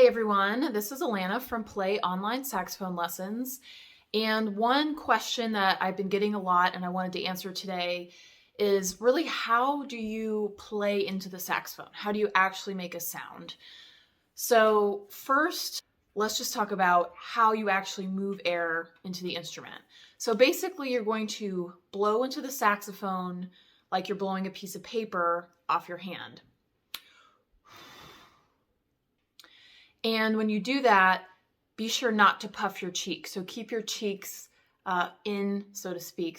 Hey everyone, this is Alana from Play Online Saxophone Lessons. And one question that I've been getting a lot and I wanted to answer today is really, how do you play into the saxophone? How do you actually make a sound? So first, let's just talk about how you actually move air into the instrument. So basically you're going to blow into the saxophone like you're blowing a piece of paper off your hand. And when you do that, be sure not to puff your cheeks. So keep your cheeks in, so to speak.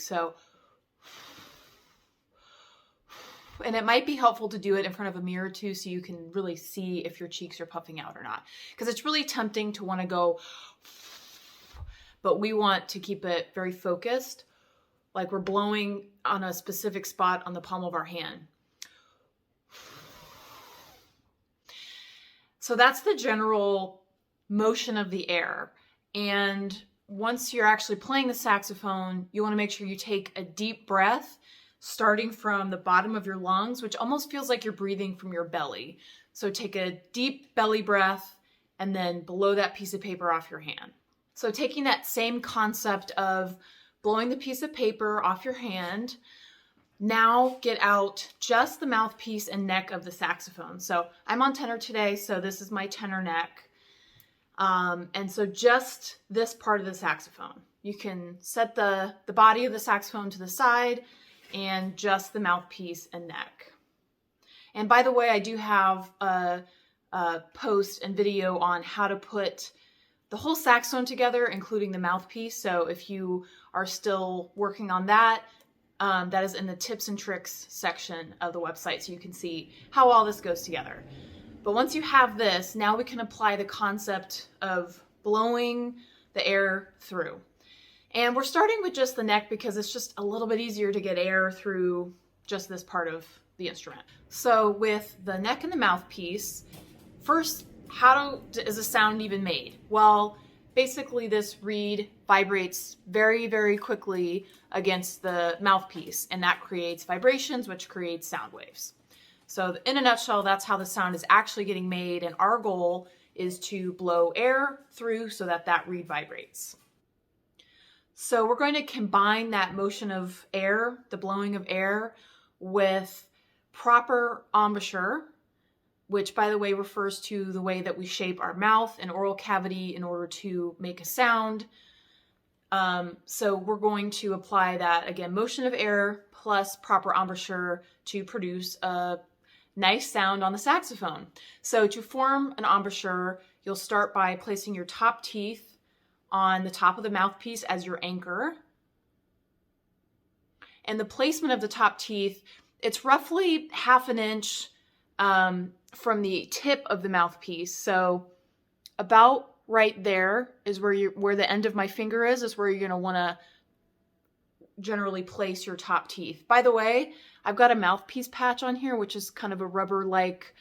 And it might be helpful to do it in front of a mirror too, so you can really see if your cheeks are puffing out or not. Because it's really tempting to want to go, but we want to keep it very focused, like we're blowing on a specific spot on the palm of our hand. So that's the general motion of the air. And once you're actually playing the saxophone, you want to make sure you take a deep breath, starting from the bottom of your lungs, which almost feels like you're breathing from your belly. So take a deep belly breath and then blow that piece of paper off your hand. So taking that same concept of blowing the piece of paper off your hand, now get out just the mouthpiece and neck of the saxophone. So I'm on tenor today, so this is my tenor neck. And so just this part of the saxophone. You can set the body of the saxophone to the side and just the mouthpiece and neck. And by the way, I do have a post and video on how to put the whole saxophone together, including the mouthpiece. So if you are still working on that, that is in the tips and tricks section of the website, so you can see how all this goes together. But once you have this, now we can apply the concept of blowing the air through. And we're starting with just the neck because it's just a little bit easier to get air through just this part of the instrument. So with the neck and the mouthpiece, first, how is a sound even made? Well, basically this reed vibrates very, very quickly against the mouthpiece, and that creates vibrations, which creates sound waves. So in a nutshell, that's how the sound is actually getting made, and our goal is to blow air through so that that reed vibrates. So we're going to combine that motion of air, the blowing of air, with proper embouchure, which, by the way, refers to the way that we shape our mouth and oral cavity in order to make a sound. So we're going to apply that, again, motion of air plus proper embouchure to produce a nice sound on the saxophone. So to form an embouchure, you'll start by placing your top teeth on the top of the mouthpiece as your anchor. And the placement of the top teeth, it's roughly 1/2 inch from the tip of the mouthpiece. So about right there is where the end of my finger is where you're going to want to generally place your top teeth. By the way, I've got a mouthpiece patch on here, which is kind of a rubber-like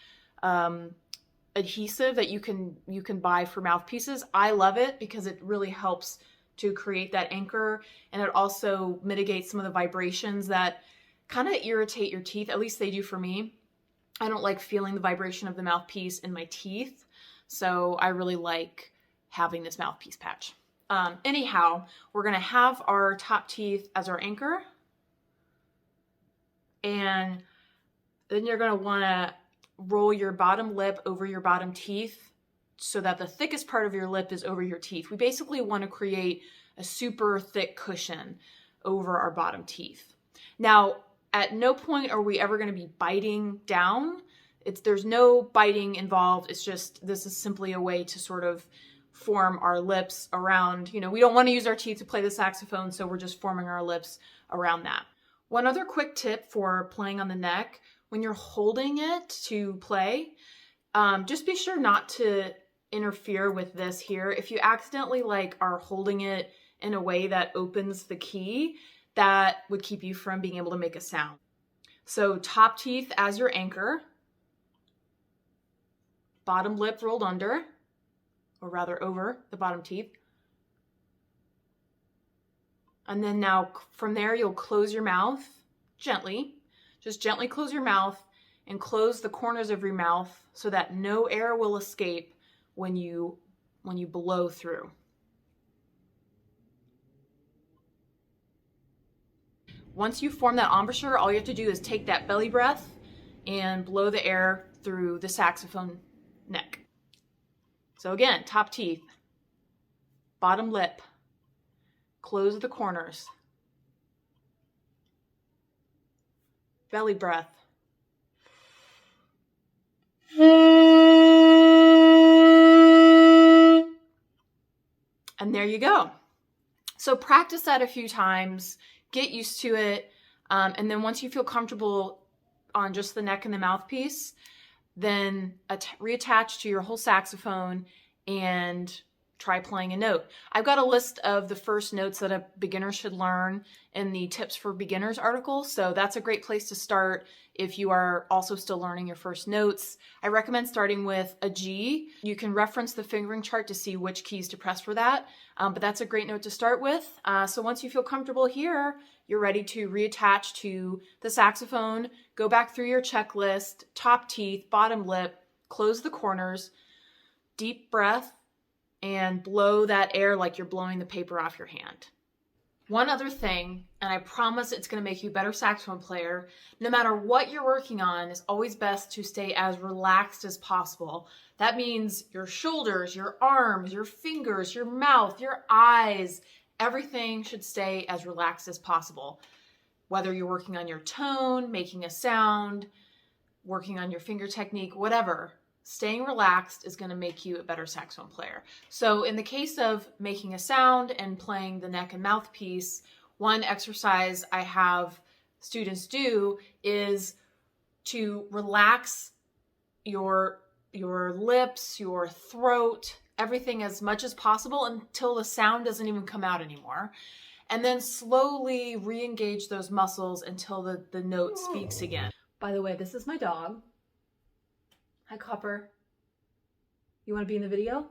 adhesive that you can buy for mouthpieces. I love it because it really helps to create that anchor, and it also mitigates some of the vibrations that kind of irritate your teeth. At least they do for me. I don't like feeling the vibration of the mouthpiece in my teeth, so I really like having this mouthpiece patch. Anyhow, we're going to have our top teeth as our anchor, and then you're going to want to roll your bottom lip over your bottom teeth so that the thickest part of your lip is over your teeth. We basically want to create a super thick cushion over our bottom teeth. Now, at no point are we ever going to be biting down. There's no biting involved. It's just, this is simply a way to sort of form our lips around, we don't want to use our teeth to play the saxophone, so we're just forming our lips around that. One other quick tip for playing on the neck, when you're holding it to play, just be sure not to interfere with this here. If you accidentally are holding it in a way that opens the key, that would keep you from being able to make a sound. So top teeth as your anchor, bottom lip rolled under, or rather over the bottom teeth. And then now from there, you'll close your mouth gently. Just gently close your mouth and close the corners of your mouth so that no air will escape when you blow through. Once you form that embouchure, all you have to do is take that belly breath and blow the air through the saxophone neck. So again, top teeth, bottom lip, close the corners, belly breath. And there you go. So practice that a few times, get used to it, and then once you feel comfortable on just the neck and the mouthpiece, then reattach to your whole saxophone and try playing a note. I've got a list of the first notes that a beginner should learn in the Tips for Beginners article, so that's a great place to start if you are also still learning your first notes. I recommend starting with a G. You can reference the fingering chart to see which keys to press for that, but that's a great note to start with. So once you feel comfortable here, you're ready to reattach to the saxophone, go back through your checklist, top teeth, bottom lip, close the corners, deep breath, and blow that air like you're blowing the paper off your hand. One other thing, and I promise it's going to make you a better saxophone player, no matter what you're working on, it's always best to stay as relaxed as possible. That means your shoulders, your arms, your fingers, your mouth, your eyes, everything should stay as relaxed as possible. Whether you're working on your tone, making a sound, working on your finger technique, whatever, staying relaxed is going to make you a better saxophone player. So in the case of making a sound and playing the neck and mouthpiece, one exercise I have students do is to relax your lips, your throat, everything as much as possible until the sound doesn't even come out anymore. And then slowly re-engage those muscles until the note speaks again. By the way, this is my dog. Hi, Copper. You want to be in the video?